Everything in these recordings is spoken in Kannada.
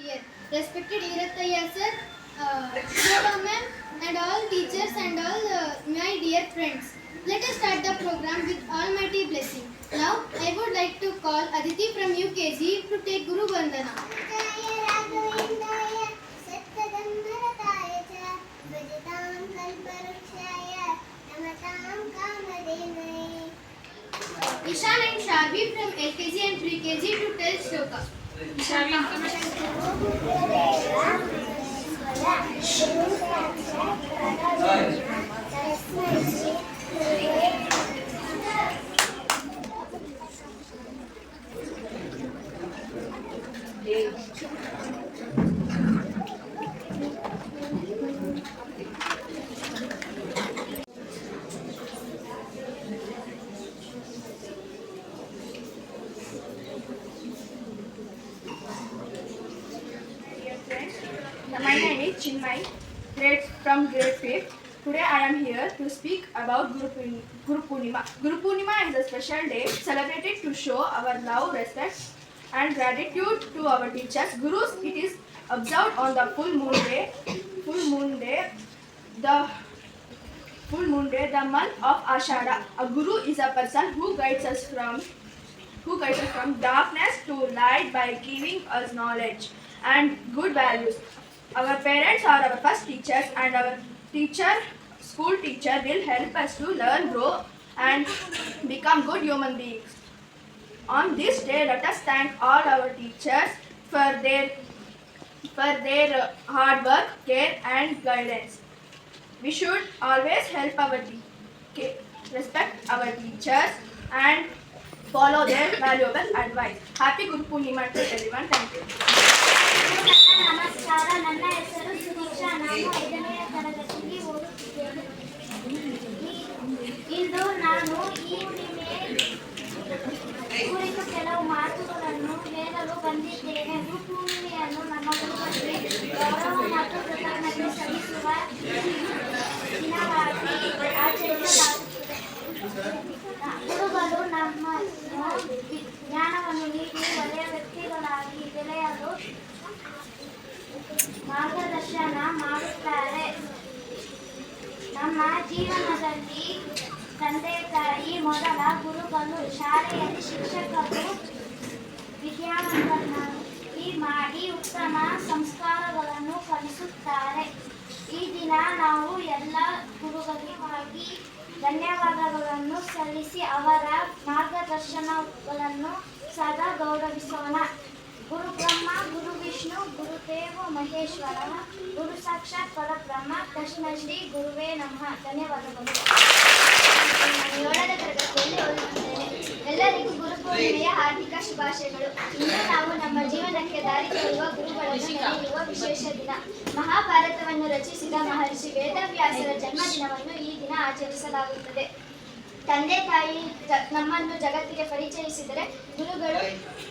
year. Respected Irattaya sir, ma'am, and all teachers and all my dear friends. Let us start the program with Almighty blessing. Now, I would like to call Aditi from UKG to take Guru Vandana. Ishan and Sharvi from LKG and PKG to tell Shloka. Sharvi My name is Chinmay, from grade 5th. Today I am here to speak about Guru Purnima. Guru Purnima is a special day celebrated to show our love, respect and gratitude to our teachers. Gurus, it is observed on the full moon day, the month of Ashada. A Guru is a person who guides us from darkness to light by giving us knowledge and good values. Our parents are our first teachers, and our school teacher will help us to learn, grow and become good human beings. On this day, let us thank all our teachers for their hard work, care and guidance. We should always respect our teachers and follow their valuable advice. Happy Guru Purnima to everyone. Thank you. ನಮಸ್ಕಾರ. ನನ್ನ ಹೆಸರು ಸುನೀಕ್ಷಾ. ನಾನು 5ನೇ ತರಗತಿಯಲ್ಲಿ ಓದುತ್ತಿದ್ದೇನೆ. ಇಂದು ನಾನು ಈ ಹುಣ್ಣಿಮೆ ಕುರಿತು ಕೆಲವು ಮಾತುಗಳನ್ನು ಹೇಳಲು ಬಂದಿದ್ದೇನೆ. ಗುರು ಪೂರ್ಣಿಮೆಯನ್ನು ನಮ್ಮ ಗುರುಗಳಿಗೆ ಗೌರವ ಮತ್ತು ಕೃತಜ್ಞತೆ ಸಲ್ಲಿಸುವ ದಿನವಾಗಿ ಆಚರಿಸಲಾಗುತ್ತದೆ. ಗುರುಗಳು ನಮ್ಮ ಜ್ಞಾನವನ್ನು ನೀಡಿ ಒಳ್ಳೆಯ ವ್ಯಕ್ತಿಗಳಾಗಿ ಬೆಳೆಯಲು ಮಾರ್ಗದರ್ಶನ ಮಾಡುತ್ತಾರೆ. ನಮ್ಮ ಜೀವನದಲ್ಲಿ ತಂದೆ ತಾಯಿ ಮೊದಲ ಗುರುಗಳು, ಶಾಲೆಯಲ್ಲಿ ಶಿಕ್ಷಕರು ವಿದ್ಯಾವಂತರನ್ನಾಗಿ ಮಾಡಿ ಉತ್ತಮ ಸಂಸ್ಕಾರಗಳನ್ನು ಕಲಿಸುತ್ತಾರೆ. ಈ ದಿನ ನಾವು ಎಲ್ಲ ಗುರುಗಳಿಗಾಗಿ ಧನ್ಯವಾದಗಳನ್ನು ಸಲ್ಲಿಸಿ ಅವರ ಮಾರ್ಗದರ್ಶನಗಳನ್ನು ಸದಾ ಗೌರವಿಸೋಣ. ಗುರು ಬ್ರಹ್ಮ, ಗುರು ವಿಷ್ಣು, ಗುರುದೇವ ಮಹೇಶ್ವರ, ಗುರು ಸಾಕ್ಷಾತ್ ಪರಬ್ರಹ್ಮ, ತಸ್ಮೈ ಶ್ರೀ ಗುರುವೇ ನಮಃ. ಧನ್ಯವಾದಗಳು. 7ನೇ ತರಗತಿಯಲ್ಲಿ ಓದುತ್ತಿದ್ದೇನೆ. ಎಲ್ಲರಿಗೂ ಗುರು ಪೂರ್ಣಿಮೆಯ ಹಾರ್ದಿಕ ಶುಭಾಶಯಗಳು. ಇಂದು ನಾವು ನಮ್ಮ ಜೀವನಕ್ಕೆ ದಾರಿ ತೋರುವ ಗುರುಗಳನ್ನು ನೆನೆಯುವ ವಿಶೇಷ ದಿನ. ಮಹಾಭಾರತವನ್ನು ರಚಿಸಿದ ಮಹರ್ಷಿ ವೇದವ್ಯಾಸರ ಜನ್ಮದಿನವನ್ನು ಈ ದಿನ ಆಚರಿಸಲಾಗುತ್ತದೆ. ತಂದೆ ತಾಯಿ ನಮ್ಮನ್ನು ಜಗತ್ತಿಗೆ ಪರಿಚಯಿಸಿದರೆ ಗುರುಗಳು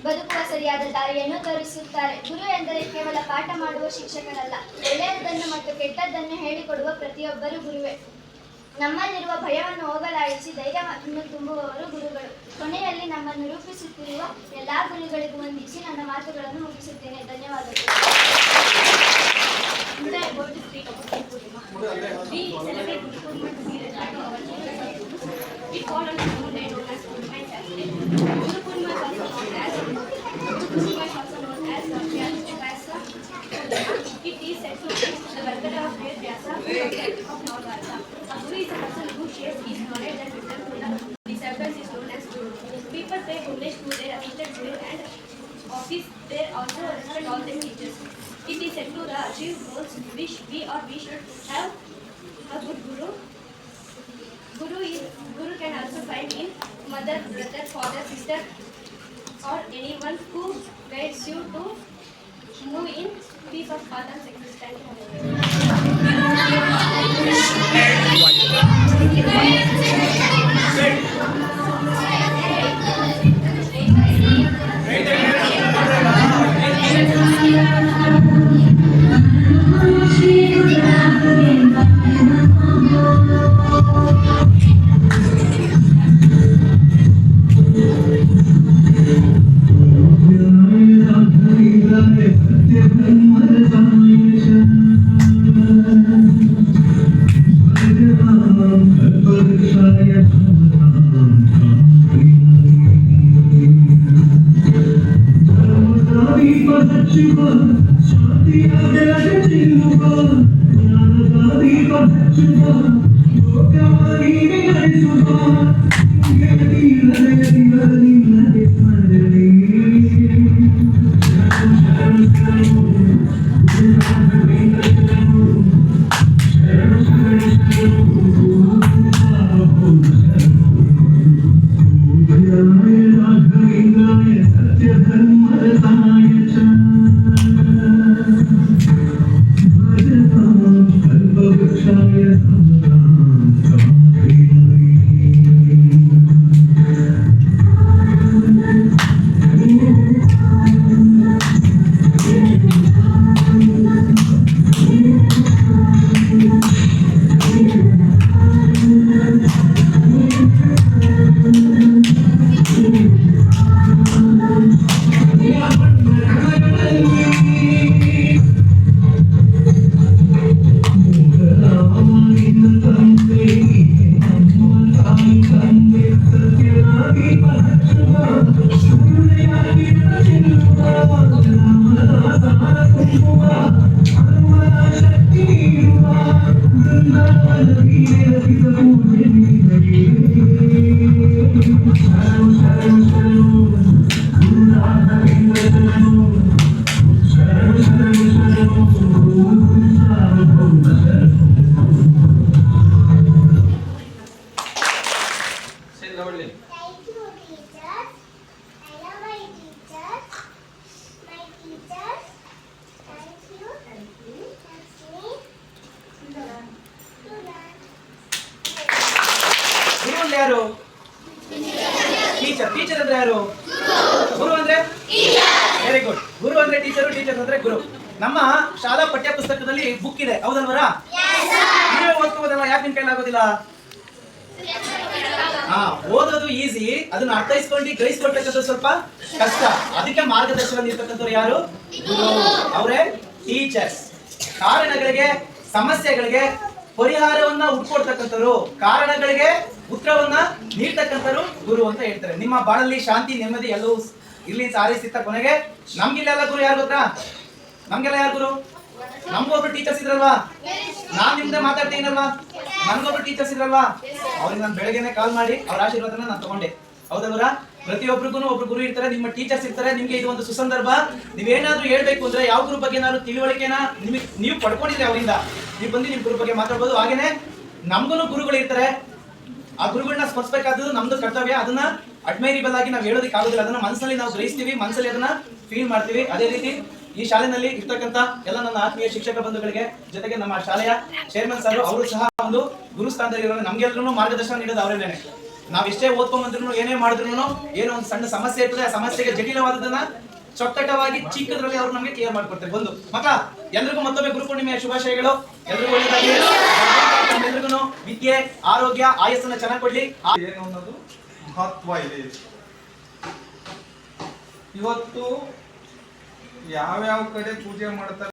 ಬದುಕುವ ಸರಿಯಾದ ದಾರಿಯನ್ನು ತೋರಿಸುತ್ತಾರೆ. ಗುರು ಎಂದರೆ ಕೇವಲ ಪಾಠ ಮಾಡುವ ಶಿಕ್ಷಕರಲ್ಲ, ಒಳ್ಳೆಯದನ್ನು ಮತ್ತು ಕೆಟ್ಟದ್ದನ್ನು ಹೇಳಿಕೊಡುವ ಪ್ರತಿಯೊಬ್ಬರು ಗುರುವೇ. ನಮ್ಮಲ್ಲಿರುವ ಭಯವನ್ನು ಹೋಗಲಾಡಿಸಿ ಧೈರ್ಯವನ್ನು ತುಂಬುವವರು ಗುರುಗಳು. ಕೊನೆಯಲ್ಲಿ ನಮ್ಮನ್ನು ರೂಪಿಸುತ್ತಿರುವ ಎಲ್ಲಾ ಗುರುಗಳಿಗೂ ವಂದಿಸಿ ನನ್ನ ಮಾತುಗಳನ್ನು ಮುಗಿಸುತ್ತೇನೆ. ಧನ್ಯವಾದಗಳು. It is said to be the birthday of Ved Vyasa, of Mahabharata. A guru is a person who shares his knowledge and wisdom to the disciples is known as guru. People pay homage to their appointed guru and office they also respect all their teachers. It is said to achieve goals which we should have a good guru. Guru can also find in mother, brother, father, sister, or anyone who guides you to move in peace of path and existence. Thank you. Thank you, teachers. I love my teachers. My teachers. Thank you. Thank me. ಗುರು ಅಂದ್ರೆ ಯಾರು? ಟೀಚರ್. ಟೀಚರ್ ಅಂದ್ರೆ ಯಾರು? ಗುರು ಅಂದ್ರೆ ವೆರಿ ಗುಡ್. ಗುರು ಅಂದ್ರೆ ಟೀಚರ್, ಟೀಚರ್ ಅಂದ್ರೆ ಗುರು. ನಮ್ಮ ಶಾಲಾ ಪಠ್ಯ ಪುಸ್ತಕದಲ್ಲಿ ಬುಕ್ ಇದೆ, ಹೌದಲ್ವರಾ? ನೀವೇ ಓದ್ಕೋಬೋದಲ್ಲ, ಯಾಕೆ ನಿಮ್ ಕೈಲಾಗೋದಿಲ್ಲ? ಓದೋದು ಈಸಿ, ಅದನ್ನ ಅರ್ಥೈಸ್ಕೊಂಡು ಗ್ರಹಿಸ್ಕೊಳ್ತಕ್ಕಂಥ ಸ್ವಲ್ಪ ಕಷ್ಟ. ಅದಕ್ಕೆ ಮಾರ್ಗದರ್ಶನ ನೀಡ್ತಕ್ಕಂಥವ್ರು ಯಾರು? ಗುರು. ಅವರೇ ಟೀಚರ್ಸ್. ಕಾರಣಗಳಿಗೆ, ಸಮಸ್ಯೆಗಳಿಗೆ ಪರಿಹಾರವನ್ನ ಹುಡ್ಕೊಡ್ತಕ್ಕಂಥವ್ರು, ಕಾರಣಗಳಿಗೆ ಉತ್ತರವನ್ನ ನೀಡ್ತಕ್ಕಂಥವ್ರು ಗುರು ಅಂತ ಹೇಳ್ತಾರೆ. ನಿಮ್ಮ ಬಾಳಲ್ಲಿ ಶಾಂತಿ, ನೆಮ್ಮದಿ ಎಲ್ಲವೂ ಇಲ್ಲಿ ಸಾರಿಸಿತ್ತ ಕೊನೆಗೆ ನಮ್ಗಿಲ್ಲೆಲ್ಲ ಗುರು ಯಾರು ಗೊತ್ತಾ? ನಮ್ಗೆಲ್ಲ ಯಾರು ಗುರು? ನಮ್ಗೊಬ್ರು ಟೀಚರ್ಸ್ ಇದ್ರಲ್ವಾ? ನಾನ್ ನಿಮ್ದೆ ಮಾತಾಡ್ತೀನಲ್ವಾ? ನನ್ಗೊಬ್ರು ಟೀಚರ್ಸ್ ಇದ್ರಲ್ವಾ? ಅವ್ರಿಗೆ ನಾನು ಬೆಳಗ್ಗೆನೆ ಕಾಲ್ ಮಾಡಿ ಅವ್ರ ಆಶೀರ್ವಾದನ ನಾನು ತಗೊಂಡೆ, ಹೌದಲ್ವರ? ಪ್ರತಿಯೊಬ್ಬರಿಗೂ ಒಬ್ರು ಗುರು ಇರ್ತಾರೆ, ನಿಮ್ಮ ಟೀಚರ್ಸ್ ಇರ್ತಾರೆ. ನಿಮ್ಗೆ ಇದು ಒಂದು ಸುಸಂದರ್ಭ. ನೀವೇನಾದ್ರೂ ಹೇಳ್ಬೇಕು ಅಂದ್ರೆ ಯಾವ ಗುರು ಬಗ್ಗೆ ಏನಾದ್ರು ತಿಳುವಳಿಕೆನ ನಿಮಗೆ ನೀವು ಪಡ್ಕೊಂಡಿದ್ರೆ ಅವರಿಂದ ನೀವು ಬಂದು ನಿಮ್ ಗುರು ಬಗ್ಗೆ ಮಾತಾಡ್ಬೋದು. ಹಾಗೇನೆ ನಮ್ಗೂ ಗುರುಗಳು ಇರ್ತಾರೆ. ಆ ಗುರುಗಳನ್ನ ಸ್ಮರಿಸಬೇಕಾದ್ದು ನಮ್ದು ಕರ್ತವ್ಯ. ಅದನ್ನ ಅಡ್ಮೈರಿಬಲ್ ಆಗಿ ನಾವು ಹೇಳೋದಕ್ಕೆ ಆಗೋದಿಲ್ಲ. ಅದನ್ನ ಮನಸ್ಸಲ್ಲಿ ನಾವು ಗ್ರಹಿಸ್ತೀವಿ, ಮನಸ್ಸಲ್ಲಿ ಅದನ್ನ ಫೀಲ್ ಮಾಡ್ತೀವಿ. ಅದೇ ರೀತಿ ಈ ಶಾಲೆಯಲ್ಲಿ ಇರ್ತಕ್ಕಂಥ ಎಲ್ಲ ನನ್ನ ಆತ್ಮೀಯ ಶಿಕ್ಷಕ ಬಂಧುಗಳಿಗೆ, ಜೊತೆಗೆ ನಮ್ಮ ಶಾಲೆಯ ಚೇರ್ಮನ್ ಸರ್, ಅವರು ಸಹ ಒಂದು ಗುರು ಸ್ಥಾನದಲ್ಲಿ ಇರೋರು. ನಮ್ಗೆಲ್ಲರೂ ಮಾರ್ಗದರ್ಶನ ನೀಡೋದು ಅವರೇನೆ. ನಾವ್ ಎಷ್ಟೇ ಓದ್ಕೊಂಡ್ ಬಂದ್ರು, ಏನೇ ಮಾಡಿದ್ರು, ಏನೋ ಒಂದು ಸಣ್ಣ ಸಮಸ್ಯೆ ಇರ್ತದೆ, ಆ ಸಮಸ್ಯೆಗೆ ಜಟಿಲವಾದದನ್ನ ಚೊಕ್ಕಟವಾಗಿ ಚಿಕ್ಕದ್ರಲ್ಲಿ ಅವ್ರು ನಮಗೆ ಕ್ಲಿಯರ್ ಮಾಡ್ಕೊಡ್ತಾರೆ. ಬಂದು ಮಕ್ಕಳ ಎಲ್ರಿಗೂ ಮತ್ತೊಮ್ಮೆ ಗುರು ಪೂರ್ಣಿಮೆಯ ಶುಭಾಶಯಗಳು. ಎಲ್ರಿಗೂ ಒಳ್ಳೆಯದಾಗಿ, ಎಲ್ರಿಗೂ ವಿದ್ಯೆ, ಆರೋಗ್ಯ, ಆಯಸ್ಸನ್ನ ಚೆನ್ನಾಗಿ ಕೊಡ್ಲಿ. ಏನು ಅನ್ನೋದು ಮಹತ್ವ ಇದೆ. ಇವತ್ತು ಯಾವ್ಯಾವ ಕಡೆ ಪೂಜೆ ಮಾಡ್ತಾರೆ